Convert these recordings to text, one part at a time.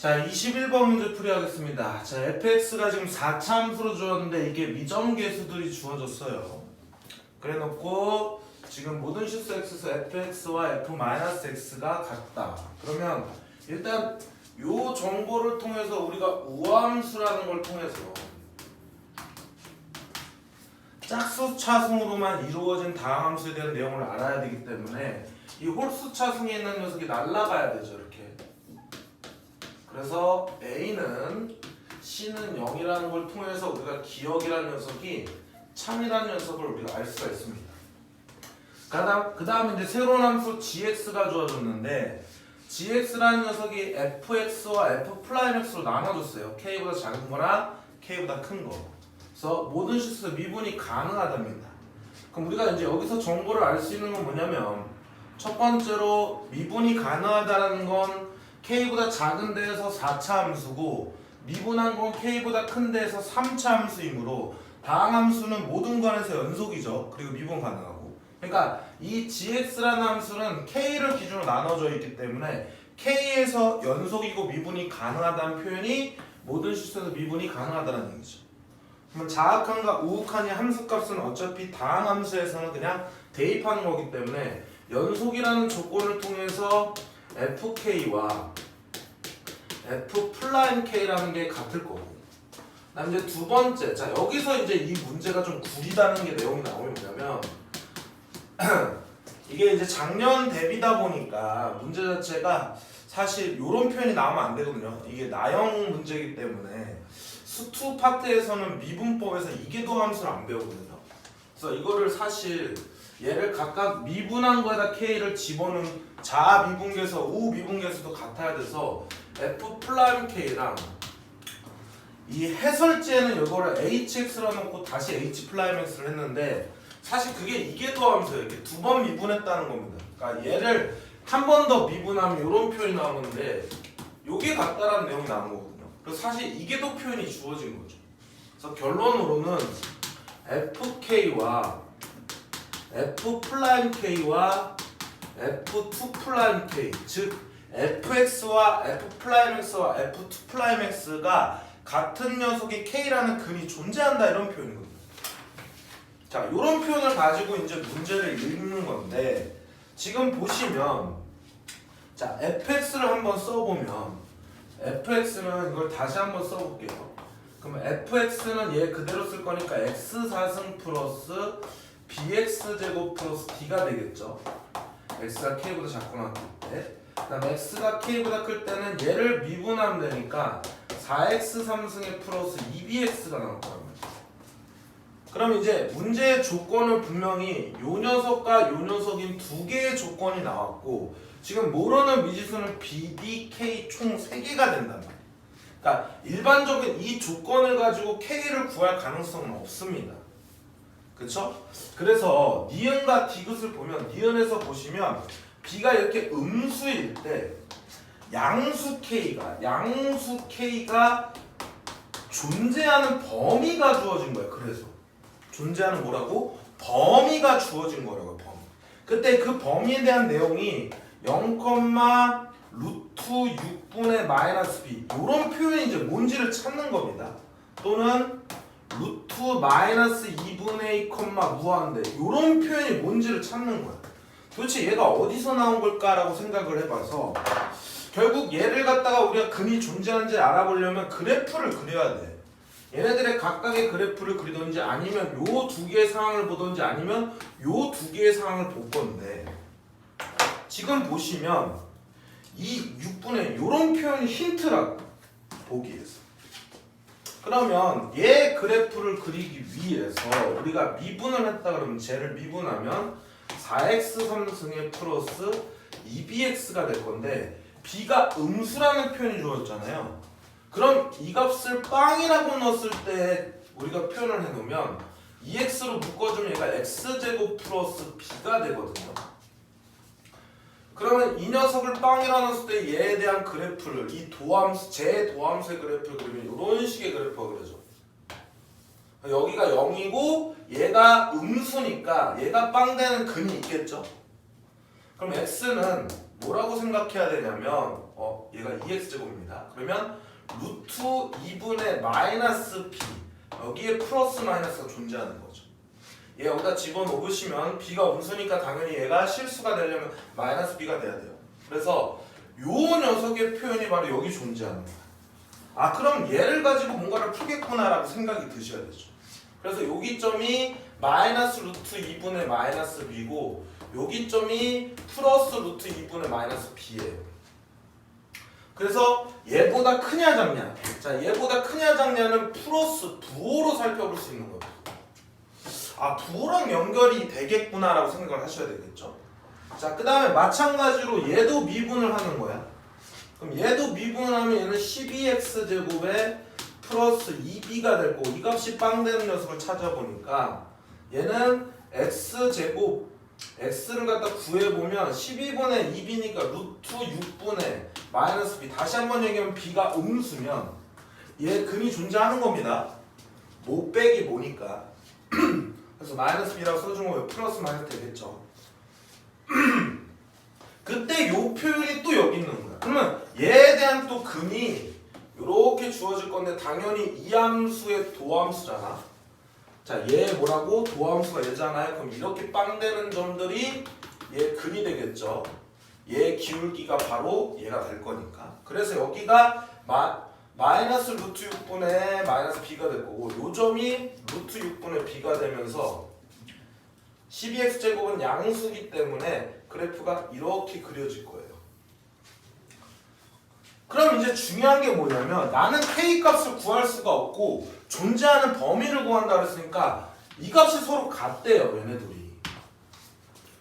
자, 21번 문제 풀이하겠습니다. 자, fx가 지금 4차 함수로 주었는데 이게 미정계수들이 주어졌어요. 그래 놓고 지금 모든 실수 x에서 fx와 f-x가 같다. 그러면 일단 요 정보를 통해서 우리가 우함수라는 걸 통해서 짝수차승으로만 이루어진 다항함수에 대한 내용을 알아야 되기 때문에 이 홀수차승에 있는 녀석이 날아가야 되죠. 이렇게. 그래서 A는 C는 0이라는 걸 통해서 우리가 기억이라는 녀석이 참이라는 녀석을 우리가 알 수가 있습니다. 그 다음에 이제 새로운 함수 gx가 주어졌는데 gx라는 녀석이 fx와 f'x로 나눠줬어요. k보다 작은 거랑 k보다 큰 거. 그래서 모든 실수에서 미분이 가능하답니다. 그럼 우리가 이제 여기서 정보를 알 수 있는 건 뭐냐면 첫 번째로 미분이 가능하다는 건 k보다 작은 데에서 4차 함수고 미분한 건 k보다 큰 데에서 3차 함수이므로 다항함수는 모든 관에서 연속이죠. 그리고 미분 가능하고. 그러니까 이 gx라는 함수는 k를 기준으로 나눠져 있기 때문에 k에서 연속이고 미분이 가능하다는 표현이 모든 실수에서 미분이 가능하다는 얘기죠. 그러면 자악한과 우욱한이 함수값은 어차피 다항함수에서는 그냥 대입하는 거기 때문에 연속이라는 조건을 통해서 fk와 f'k라는 게 같을 거고. 그다음 이제 두 번째, 자 여기서 이제 이 문제가 좀 구리다는 게 내용이 나오면 뭐냐면 이게 이제 작년 대비다 보니까 문제 자체가 사실 이런 표현이 나오면 안 되거든요. 이게 나형 문제이기 때문에 수투 파트에서는 미분법에서 이계도함수를 안 배우거든요. 그래서 이거를 사실 얘를 각각 미분한 거에다 k를 집어넣은 자아 미분계수, 우 미분계수도 같아야 돼서 f'k랑 이 해설지에는 이거를 hx로 놓고 다시 h'x를 했는데 사실 그게 이계도함수예요. 이렇게 두 번 미분했다는 겁니다. 그러니까 얘를 한 번 더 미분하면 이런 표현이 나오는데 요게 같다라는 내용이 나온 거거든요. 그래서 사실 이계도 표현이 주어진 거죠. 그래서 결론으로는 fk와 f'k와 f2'k 즉 fx와 f'x와 f2'x가 같은 녀석이 k라는 근이 존재한다 이런 표현이거든요. 자, 이런 표현을 가지고 이제 문제를 읽는 건데 지금 보시면 자 fx를 한번 써보면 fx는 이걸 다시 한번 써볼게요. 그러면 fx는 얘 그대로 쓸 거니까 x4승 플러스 bx제곱 플러스 d가 되겠죠. x가 k보다 작고 나쁠 때 그 다음에 x가 k보다 클 때는 얘를 미분하면 되니까 4x 3승에 플러스 2bx가 나올 거란 말이죠. 그럼 이제 문제의 조건은 분명히 요 녀석과 요 녀석인 두 개의 조건이 나왔고 지금 모르는 미지수는 b, d, k 총 3개가 된단 말이에요. 그러니까 일반적인 이 조건을 가지고 k를 구할 가능성은 없습니다. 그쵸? 그래서 니은과 디귿을 보면 니은에서 보시면 b가 이렇게 음수일 때 양수 k가 존재하는 범위가 주어진 거예요. 그래서 존재하는 뭐라고? 범위가 주어진 거라고. 범위. 그때 그 범위에 대한 내용이 0,6분의 마이너스 b 이런 표현이 이제 뭔지를 찾는 겁니다. 또는 루트 마이너스 2분의 2, 무한대 이런 표현이 뭔지를 찾는 거야. 도대체 얘가 어디서 나온 걸까라고 생각을 해봐서 결국 얘를 갖다가 우리가 근이 존재하는지 알아보려면 그래프를 그려야 돼. 얘네들의 각각의 그래프를 그리던지 아니면 요 두 개의 상황을 보던지 아니면 요 두 개의 상황을 볼 건데 지금 보시면 이 6분의 요런 표현이 힌트라고 보기 위해서. 그러면 얘 그래프를 그리기 위해서 우리가 미분을 했다 그러면 쟤를 미분하면 4x 3승의 플러스 2bx가 될 건데 b가 음수라는 표현이 주어졌잖아요. 그럼 이 값을 빵이라고 넣었을 때 우리가 표현을 해놓으면 2x로 묶어주면 얘가 x제곱 플러스 b가 되거든요. 그러면 이 녀석을 빵이라고 넣었을 때 얘에 대한 그래프를 이 도함수, 제 도함수의 그래프를 그리면 이런 식의 그래프가 그려져. 여기가 0이고 얘가 음수니까 얘가 빵 되는 근이 있겠죠. 그럼 x는 뭐라고 생각해야 되냐면 얘가 2x제곱입니다. 그러면 루트 2분의 마이너스 b 여기에 플러스 마이너스가 존재하는 거죠. 얘 여기다 집어넣으시면 b가 음수니까 당연히 얘가 실수가 되려면 마이너스 b가 돼야 돼요. 그래서 요 녀석의 표현이 바로 여기 존재하는 거예요. 아 그럼 얘를 가지고 뭔가를 풀겠구나라고 생각이 드셔야 되죠. 그래서 여기 점이 마이너스 루트 2분의 마이너스 b고 여기 점이 플러스 루트 2분의 마이너스 b예요. 그래서 얘보다 크냐 작냐? 자 얘보다 크냐 작냐는 플러스 부호로 살펴볼 수 있는 거예요. 아 부호랑 연결이 되겠구나라고 생각을 하셔야 되겠죠. 자 그 다음에 마찬가지로 얘도 미분을 하는 거야. 그럼 얘도 미분을 하면 얘는 12x 제곱에 플러스 2b가 될 거고 이 값이 빵 되는 녀석을 찾아보니까 얘는 x 제곱 x를 갖다 구해보면 12분의 2b니까 루트 6분의 마이너스 b 다시 한번 얘기하면 b가 음수면 얘 근이 존재하는 겁니다. 뭐 빼기 뭐니까 그래서 마이너스 b라고 써주면 플러스 마이너스 되겠죠. 그때 요 표현이 또 여기 있는 거야. 그러면 얘에 대한 또 근이 이렇게 주어질 건데 당연히 이 함수의 도함수잖아. 자, 얘 뭐라고? 도함수가 얘잖아요. 그럼 이렇게 빵 되는 점들이 얘 근이 되겠죠. 얘 기울기가 바로 얘가 될 거니까. 그래서 여기가 마이너스 루트 6분의 마이너스 b가 될 거고 요 점이 루트 6분의 b가 되면서 12x제곱은 양수기 때문에 그래프가 이렇게 그려질 거예요. 그럼 이제 중요한 게 뭐냐면 나는 k 값을 구할 수가 없고 존재하는 범위를 구한다 그랬으니까 이 값이 서로 같대요 얘네들이.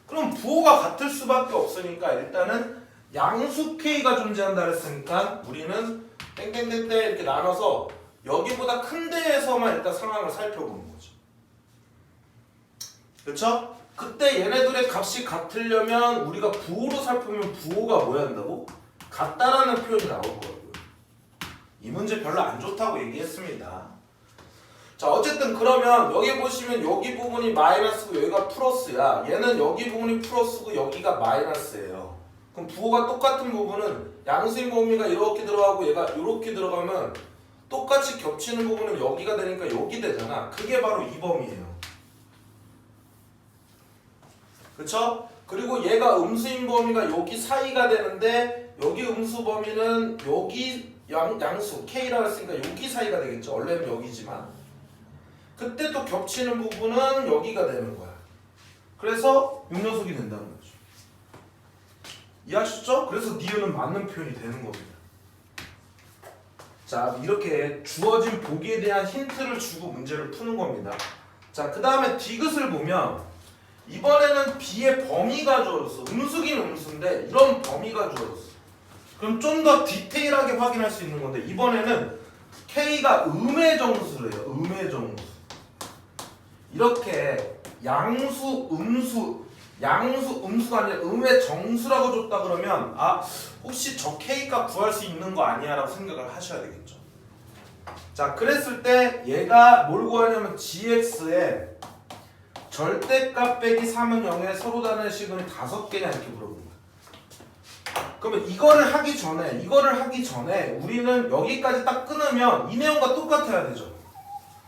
그럼 부호가 같을 수밖에 없으니까 일단은 양수 k가 존재한다 그랬으니까 우리는 땡땡땡땡 이렇게 나눠서 여기보다 큰 데에서만 일단 상황을 살펴보는 거죠. 그렇죠? 그때 얘네들의 값이 같으려면 우리가 부호로 살펴보면 부호가 뭐야 한다고? 같다라는 표현이 나올 거고요. 이 문제 별로 안 좋다고 얘기했습니다. 자 어쨌든 그러면 여기 보시면 여기 부분이 마이너스고 여기가 플러스야. 얘는 여기 부분이 플러스고 여기가 마이너스예요. 그럼 부호가 똑같은 부분은 양수인 범위가 이렇게 들어가고 얘가 이렇게 들어가면 똑같이 겹치는 부분은 여기가 되니까 여기 되잖아. 그게 바로 이 범위예요. 그쵸? 그리고 얘가 음수인 범위가 여기 사이가 되는데 여기 음수 범위는 여기 양수 K라고 했으니까 여기 사이가 되겠죠. 원래는 여기지만 그때 또 겹치는 부분은 여기가 되는 거야. 그래서 육녀석이 된다는 거죠. 이해하셨죠? 그래서 니은은 맞는 표현이 되는 겁니다. 자 이렇게 주어진 보기에 대한 힌트를 주고 문제를 푸는 겁니다. 자 그 다음에 디귿을 보면 이번에는 b의 범위가 주어졌어. 음수긴 음수인데 이런 범위가 주어졌어. 그럼 좀 더 디테일하게 확인할 수 있는 건데 이번에는 k가 음의 정수래요. 음의 정수. 이렇게 양수, 음수가 아니라 음의 정수라고 줬다 그러면 아 혹시 저 k가 구할 수 있는 거 아니야 라고 생각을 하셔야 되겠죠. 자 그랬을 때 얘가 뭘 구하냐면 gx에 절대값 빼기 3은 0에 서로 다른 시그널이 5개냐 이렇게 물어보는 거야. 그러면 이거를 하기 전에 우리는 여기까지 딱 끊으면 이 내용과 똑같아야 되죠.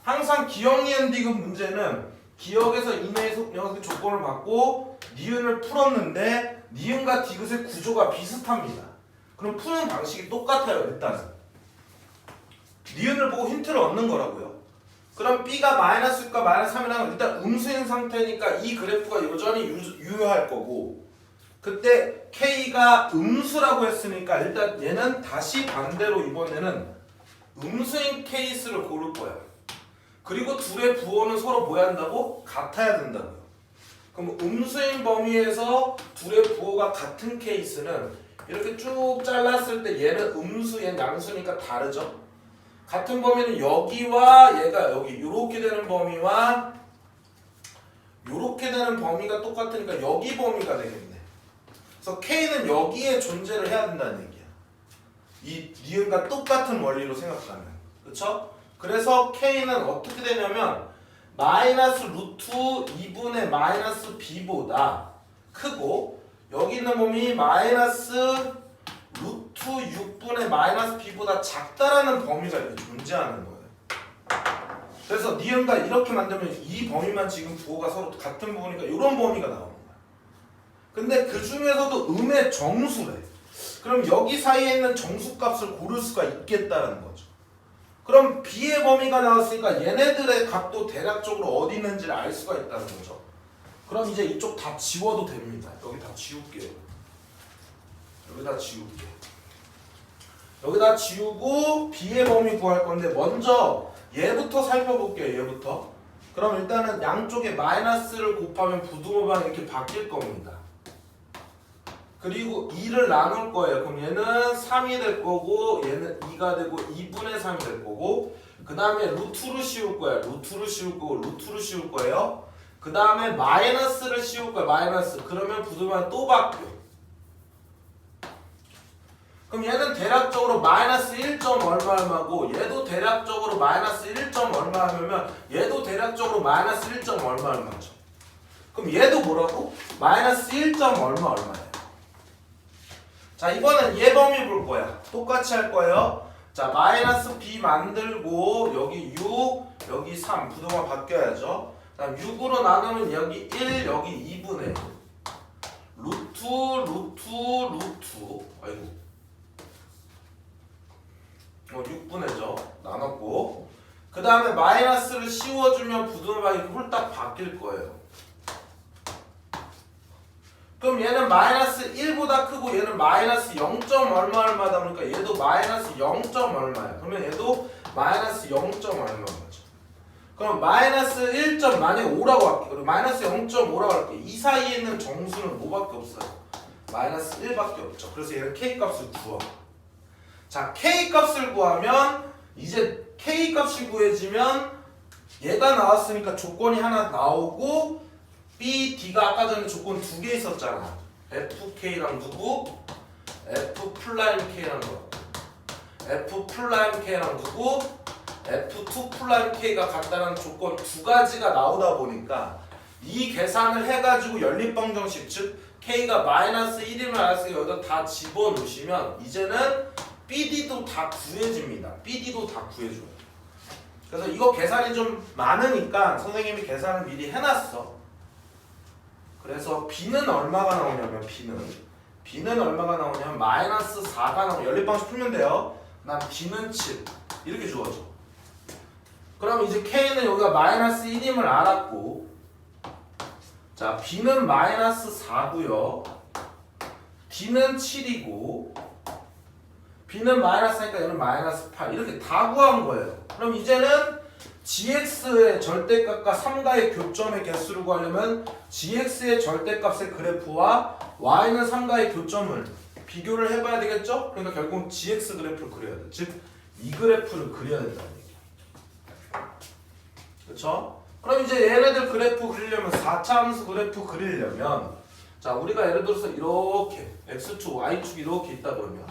항상 기억, 니은, 디귿 문제는 기억에서 이 녀석의 조건을 받고 니은을 풀었는데 니은과 디귿의 구조가 비슷합니다. 그럼 푸는 방식이 똑같아요. 일단은 니은을 보고 힌트를 얻는 거라고요. 그럼 b가 마이너스과 마이너스 3이라는 일단 음수인 상태니까 이 그래프가 여전히 유효할 거고 그때 k가 음수라고 했으니까 일단 얘는 다시 반대로 이번에는 음수인 케이스를 고를 거야. 그리고 둘의 부호는 서로 뭐 해야 한다고? 같아야 된다고요. 그럼 음수인 범위에서 둘의 부호가 같은 케이스는 이렇게 쭉 잘랐을 때 얘는 음수, 얘는 양수니까 다르죠? 같은 범위는 여기와 얘가 여기 이렇게 되는 범위와 이렇게 되는 범위가 똑같으니까 여기 범위가 되겠네. 그래서 K는 여기에 존재를 해야 된다는 얘기야. 이 니은과 똑같은 원리로 생각하면. 그쵸? 그래서 K는 어떻게 되냐면 마이너스 루트 2분의 마이너스 B보다 크고 여기 있는 범위 마이너스 루트 6분의 마이너스 b보다 작다라는 범위가 이렇게 존재하는 거예요. 그래서 니은가 이렇게 만들면 이 범위만 지금 부호가 서로 같은 부호니까 이런 범위가 나오는 거야. 근데 그 중에서도 음의 정수래. 그럼 여기 사이에 있는 정수값을 고를 수가 있겠다는 거죠. 그럼 b의 범위가 나왔으니까 얘네들의 값도 대략적으로 어디 있는지를 알 수가 있다는 거죠. 그럼 이제 이쪽 다 지워도 됩니다. 여기 다 지울게요. 여기다 지울게. 여기다 지우고 b의 범위 구할 건데 먼저 얘부터 살펴볼게요. 얘부터. 그럼 일단은 양쪽에 마이너스를 곱하면 부등호방이 이렇게 바뀔 겁니다. 그리고 2를 나눌 거예요. 그럼 얘는 3이 될 거고 얘는 2가 되고 2분의 3이 될 거고 그 다음에 루트를 씌울 거예요. 루트를 씌울 거고 루트를 씌울 거예요. 그 다음에 마이너스를 씌울 거예요. 마이너스. 그러면 부등호방이 또 바뀌어. 그럼 얘는 대략적으로 마이너스 1점 얼마 얼마고 얘도 대략적으로 마이너스 1점 얼마 하면 얘도 대략적으로 마이너스 1점 얼마 얼마죠. 그럼 얘도 뭐라고? 마이너스 1점 얼마 얼마예요. 자 이번엔 얘 범위 볼 거야. 똑같이 할 거예요. 자 마이너스 b 만들고 여기 6 여기 3 부등호가 바뀌어야죠. 다음 6으로 나누면 여기 1 여기 2분의 루트 아이고 6분의죠. 나눴고 그 다음에 마이너스를 씌워주면 부등호방이 홀딱 바뀔 거예요. 그럼 얘는 마이너스 1보다 크고 얘는 마이너스 0. 얼마 얼마다 보니까 얘도 마이너스 0. 얼마야. 그러면 얘도 마이너스 0. 얼마죠. 그럼 마이너스 1. 만약에 5라고 할게요. 그리고 마이너스 0.5라고 할게요. 이 사이에 있는 정수는 뭐밖에 없어요? 마이너스 1밖에 없죠. 그래서 얘는 K값을 구워. 자 K값을 구하면 이제 K값이 구해지면 얘가 나왔으니까 조건이 하나 나오고 B, D가 아까 전에 조건 2개 있었잖아. FK랑 누구? F'K랑 누구? F'K랑 누구? F2'K가 같다는 조건 2가지가 나오다 보니까 이 계산을 해가지고 연립방정식 즉 K가 마이너스 1이면 알았으니까 여기다 다 집어넣으시면 이제는 BD도 다 구해집니다. BD도 다 구해줘요. 그래서 이거 계산이 좀 많으니까 선생님이 계산을 미리 해놨어. 그래서 B는 얼마가 나오냐면 B는 얼마가 나오냐면 마이너스 4가 나오면 연립방식 풀면 돼요. 난 B는 7 이렇게 주어져. 그럼 이제 K는 여기가 마이너스 1임을 알았고 자 B는 마이너스 4고요. D는 7이고 B는 마이너스니까 얘는 마이너스 8 이렇게 다 구한 거예요. 그럼 이제는 GX의 절대값과 3가의 교점의 개수를 구하려면 GX의 절대값의 그래프와 Y는 3가의 교점을 비교를 해봐야 되겠죠? 그러니까 결국 GX 그래프를 그려야 돼. 즉 이 그래프를 그려야 된다는 얘기야. 그렇죠? 그럼 이제 얘네들 그래프 그리려면 4차함수 그래프 그리려면 자 우리가 예를 들어서 이렇게 X축, Y축 이렇게 있다 그러면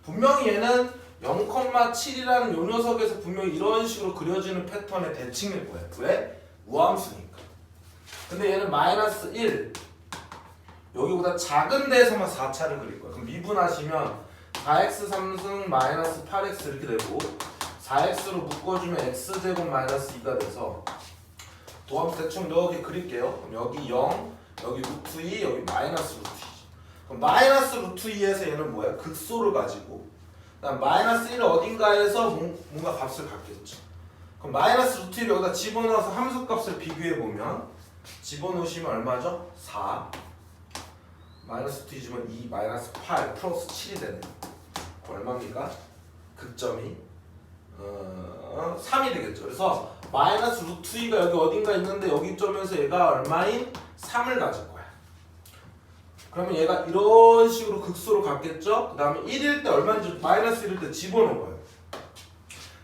분명히 얘는 0,7이라는 요 녀석에서 분명히 이런 식으로 그려지는 패턴의 대칭일 거예요. 왜? 우함수니까. 근데 얘는 마이너스 1 여기보다 작은 데에서만 4차를 그릴 거예요. 그럼 미분하시면 4x 3승 마이너스 8x 이렇게 되고 4x로 묶어주면 x제곱 마이너스 2가 돼서 도함수 대충 이렇게 그릴게요. 그럼 여기 0 여기 루트 2 여기 마이너스 루트 2 그럼 마이너스 루트 2에서 얘는 뭐야? 극소를 가지고 그다음 마이너스 1 어딘가에서 뭔가 값을 갖겠죠. 그럼 마이너스 루트 1을 여기다 집어넣어서 함수값을 비교해보면 집어넣으시면 얼마죠? 4 마이너스 루트 2 주면 2 마이너스 8 플러스 7이 되네요. 얼마입니까? 극점이 3이 되겠죠. 그래서 마이너스 루트 2가 여기 어딘가 있는데 여기 점에서 얘가 얼마인? 3을 가질 거야. 그러면 얘가 이런 식으로 극소로 갔겠죠? 그 다음에 1일 때 얼마인지 마이너스 1일 때 집어넣은 거예요.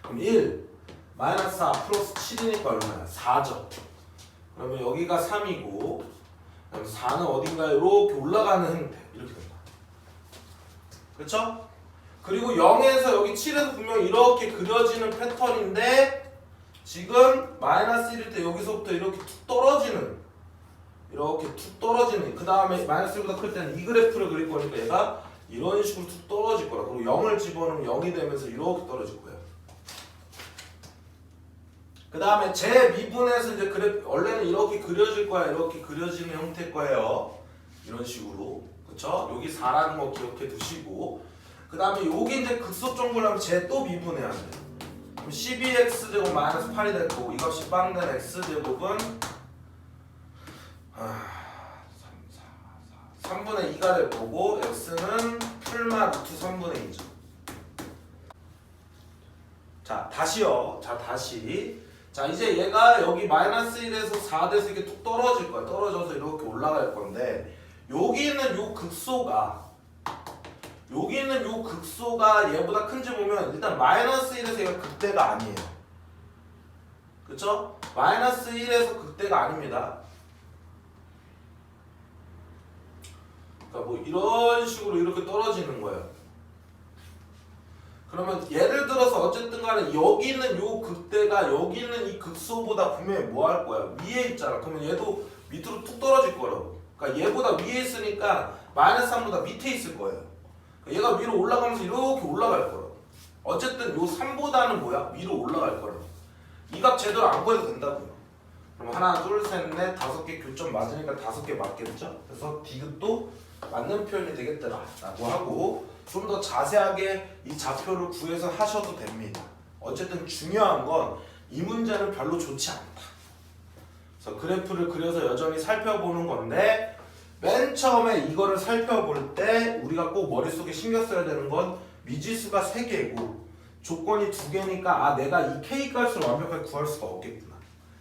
그럼 1 마이너스 4 플러스 7이니까 얼마야? 4죠. 그러면 여기가 3이고 그다음에 4는 어딘가에 이렇게 올라가는 형태 이렇게 된다. 그렇죠? 그리고 0에서 여기 7에서 분명 이렇게 그려지는 패턴인데 지금 마이너스 1일 때 여기서부터 이렇게 툭 떨어지는 이렇게 툭 떨어지는, 그 다음에 마이너스 1보다 클 때는 이 그래프를 그릴 거니까 얘가 이런 식으로 툭 떨어질 거라. 그리고 0을 집어넣으면 0이 되면서 이렇게 떨어질 거예요. 그 다음에 제 미분에서 이제 그래프 원래는 이렇게 그려질 거야. 이렇게 그려지는 형태일 거예요. 이런 식으로. 그쵸? 여기 4라는 거 기억해 두시고, 그 다음에 여기 이제 극소 정보라면 쟤 또 미분해야 돼. 그럼 12x제곱 마이너스 8이 될 거고, 이 값이 빵된 x제곱은 3분의 2가 될 거고, x는 풀마 루트 3분의 2죠. 자, 다시요. 자, 다시. 자, 이제 얘가 여기 마이너스 1에서 4 돼서 이렇게 툭 떨어질 거야. 떨어져서 이렇게 올라갈 건데, 여기 있는 요 극소가 얘보다 큰지 보면 일단 마이너스 1에서 얘가 극대가 아니에요. 그쵸? 마이너스 1에서 극대가 아닙니다. 그러니까 뭐 이런 식으로 이렇게 떨어지는 거예요. 그러면 예를 들어서 어쨌든 간에 여기 있는 요 극대가 여기 있는 이 극소보다 분명히 뭐 할 거야? 위에 있잖아. 그러면 얘도 밑으로 툭 떨어질 거라고. 그러니까 얘보다 위에 있으니까 마이너스 3보다 밑에 있을 거예요. 그러니까 얘가 위로 올라가면서 이렇게 올라갈 거라고. 어쨌든 요 3보다는 뭐야? 위로 올라갈 거라고. 이 값 제대로 안 구해도 된다고요. 그럼 하나, 둘, 셋, 넷, 5개 교점 맞으니까 5개 맞겠죠? 그래서 디귿도 맞는 표현이 되겠더라 라고 하고, 좀 더 자세하게 이 좌표를 구해서 하셔도 됩니다. 어쨌든 중요한 건 이 문제는 별로 좋지 않다. 그래서 그래프를 그려서 여전히 살펴보는 건데, 맨 처음에 이거를 살펴볼 때 우리가 꼭 머릿속에 신경 써야 되는 건 미지수가 3개고 조건이 2개니까 아, 내가 이 k 값을 완벽하게 구할 수가 없겠구나.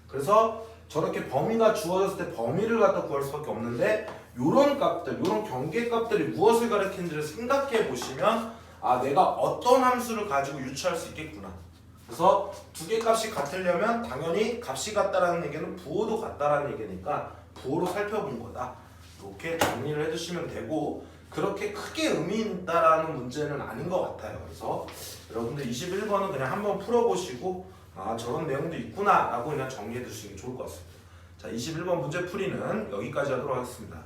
그래서 저렇게 범위가 주어졌을 때 범위를 갖다 구할 수밖에 없는데, 요런 값들, 요런 경계값들이 무엇을 가리키는지를 생각해 보시면 아, 내가 어떤 함수를 가지고 유추할 수 있겠구나. 그래서 2개 값이 같으려면 당연히 값이 같다라는 얘기는 부호도 같다라는 얘기니까 부호로 살펴본 거다. 이렇게 정리를 해주시면 되고, 그렇게 크게 의미 있다라는 문제는 아닌 것 같아요. 그래서 여러분들 21번은 그냥 한번 풀어보시고 아, 저런 내용도 있구나 라고 그냥 정리해 두시는 게 좋을 것 같습니다. 자, 21번 문제 풀이는 여기까지 하도록 하겠습니다.